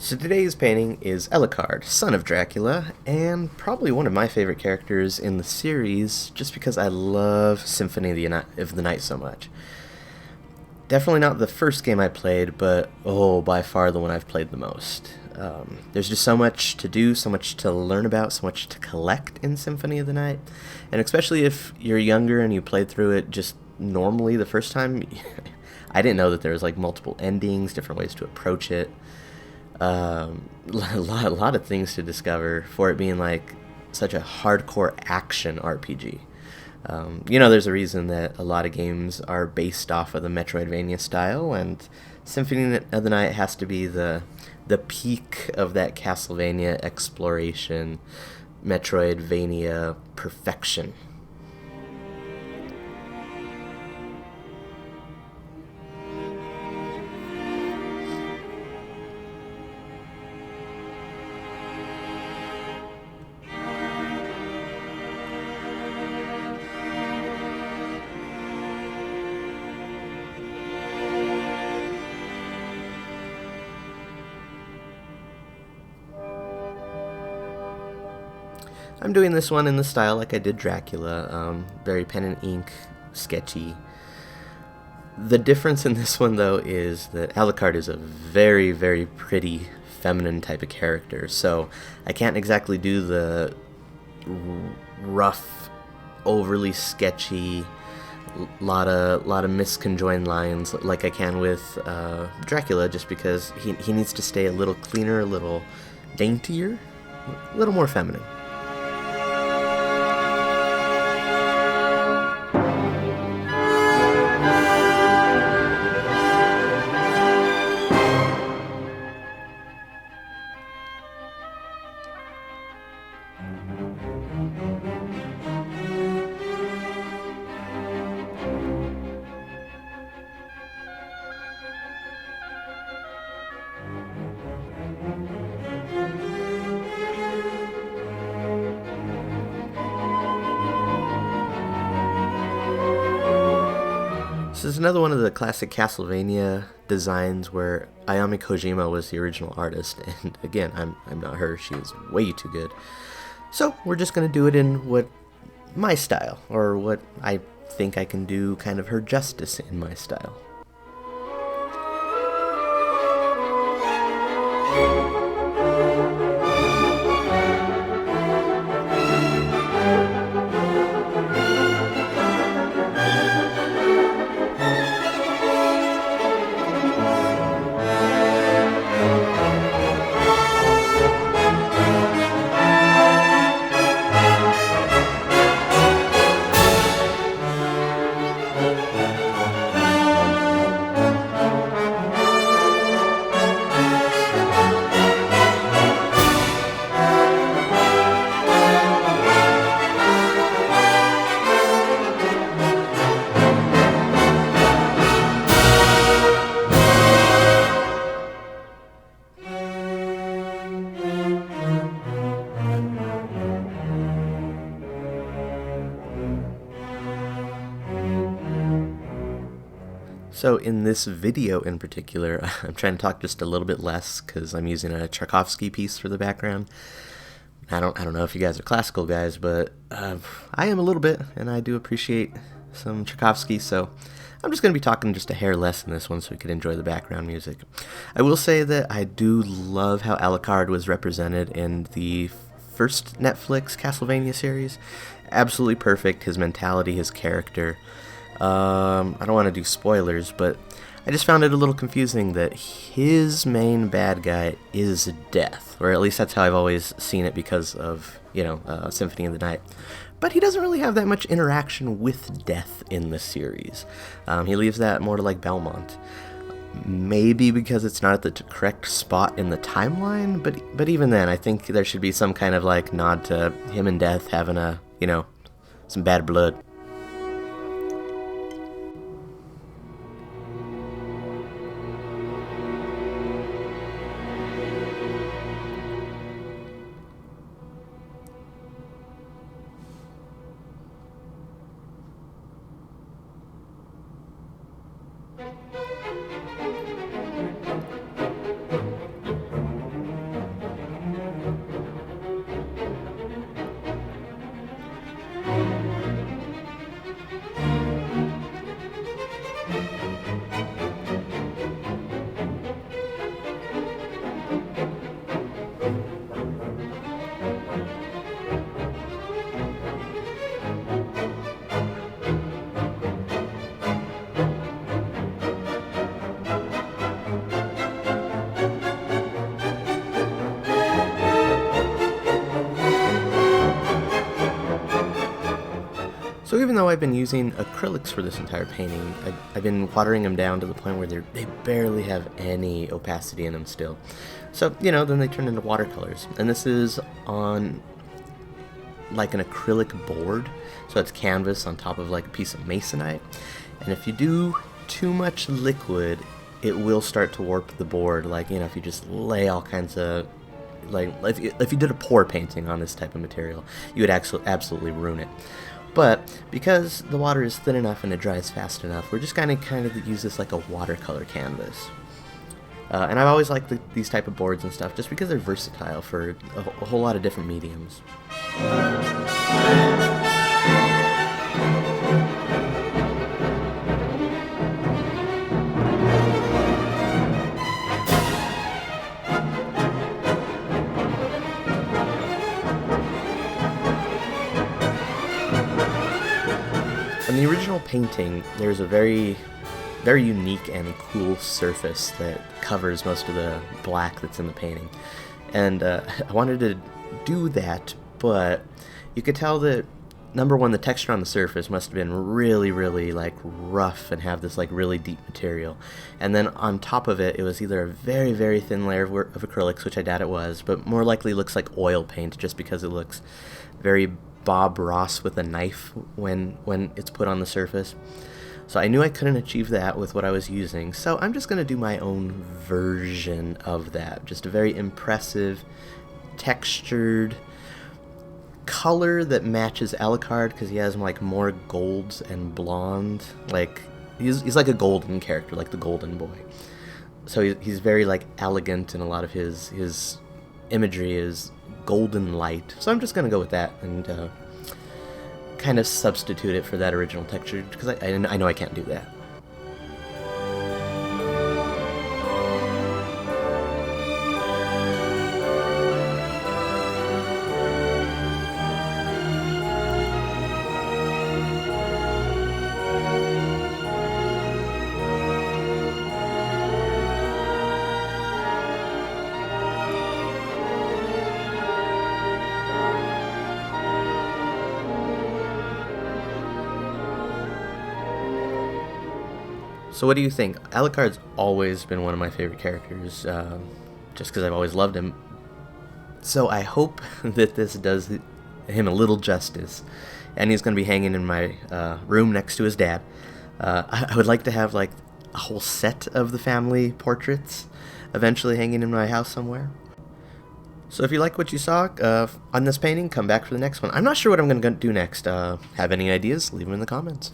So today's painting is Alucard, son of Dracula, and probably one of my favorite characters in the series, just because I love Symphony of the Night so much. Definitely not the first game I played, but by far the one I've played the most. There's just so much to do, so much to learn about, so much to collect in Symphony of the Night, and especially if you're younger and you played through it just normally the first time, I didn't know that there was like multiple endings, different ways to approach it. A lot of things to discover for it being like such a hardcore action RPG. There's a reason that a lot of games are based off of the Metroidvania style, and Symphony of the Night has to be the peak of that Castlevania exploration, Metroidvania perfection. I'm doing this one in the style like I did Dracula, very pen and ink, sketchy. The difference in this one, though, is that Alucard is a very, very pretty, feminine type of character, so I can't exactly do the rough, overly sketchy, lot of misconjoined lines like I can with Dracula, just because he needs to stay a little cleaner, a little daintier, a little more feminine. This is another one of the classic Castlevania designs where Ayami Kojima was the original artist, and again, I'm not her, she is way too good. So we're just going to do it in what my style, or what I think I can do kind of her justice in my style. So in this video in particular, I'm trying to talk just a little bit less because I'm using a Tchaikovsky piece for the background. I don't know if you guys are classical guys, but I am a little bit, and I do appreciate some Tchaikovsky, so I'm just going to be talking just a hair less in this one so we could enjoy the background music. I will say that I do love how Alucard was represented in the first Netflix Castlevania series. Absolutely perfect, his mentality, his character. I don't want to do spoilers, but I just found it a little confusing that his main bad guy is Death, or at least that's how I've always seen it because of, Symphony of the Night. But he doesn't really have that much interaction with Death in the series. He leaves that more to like Belmont. Maybe because it's not at the correct spot in the timeline, but even then, I think there should be some kind of like nod to him and Death having some bad blood. So even though I've been using acrylics for this entire painting, I've been watering them down to the point where they barely have any opacity in them still. So, you know, then they turn into watercolors. And this is on like an acrylic board, so it's canvas on top of like a piece of masonite. And if you do too much liquid, it will start to warp the board. Like, you know, if you just lay all kinds of, like, if you did a pour painting on this type of material, you would actually absolutely ruin it. But because the water is thin enough and it dries fast enough, we're just kind of use this like a watercolor canvas. And I've always liked these type of boards and stuff just because they're versatile for a whole lot of different mediums. In the original painting, there's a very unique and cool surface that covers most of the black that's in the painting. And I wanted to do that, but you could tell that, number one, the texture on the surface must have been really like rough and have this like really deep material. And then on top of it, it was either a very thin layer of acrylics, which I doubt it was, but more likely looks like oil paint just because it looks very Bob Ross with a knife when it's put on the surface. So I knew I couldn't achieve that with what I was using, so I'm just going to do my own version of that. Just a very impressive, textured color that matches Alucard, because he has like more golds and blonde. Like he's like a golden character, like the Golden Boy. So he's very like elegant, and a lot of his imagery is golden light. So I'm just going to go with that and kind of substitute it for that original texture, because I know I can't do that. So what do you think? Alucard's always been one of my favorite characters, just because I've always loved him. So I hope that this does him a little justice, and he's going to be hanging in my room next to his dad. I would like to have like a whole set of the family portraits eventually hanging in my house somewhere. So if you like what you saw on this painting, come back for the next one. I'm not sure what I'm going to do next. Have any ideas? Leave them in the comments.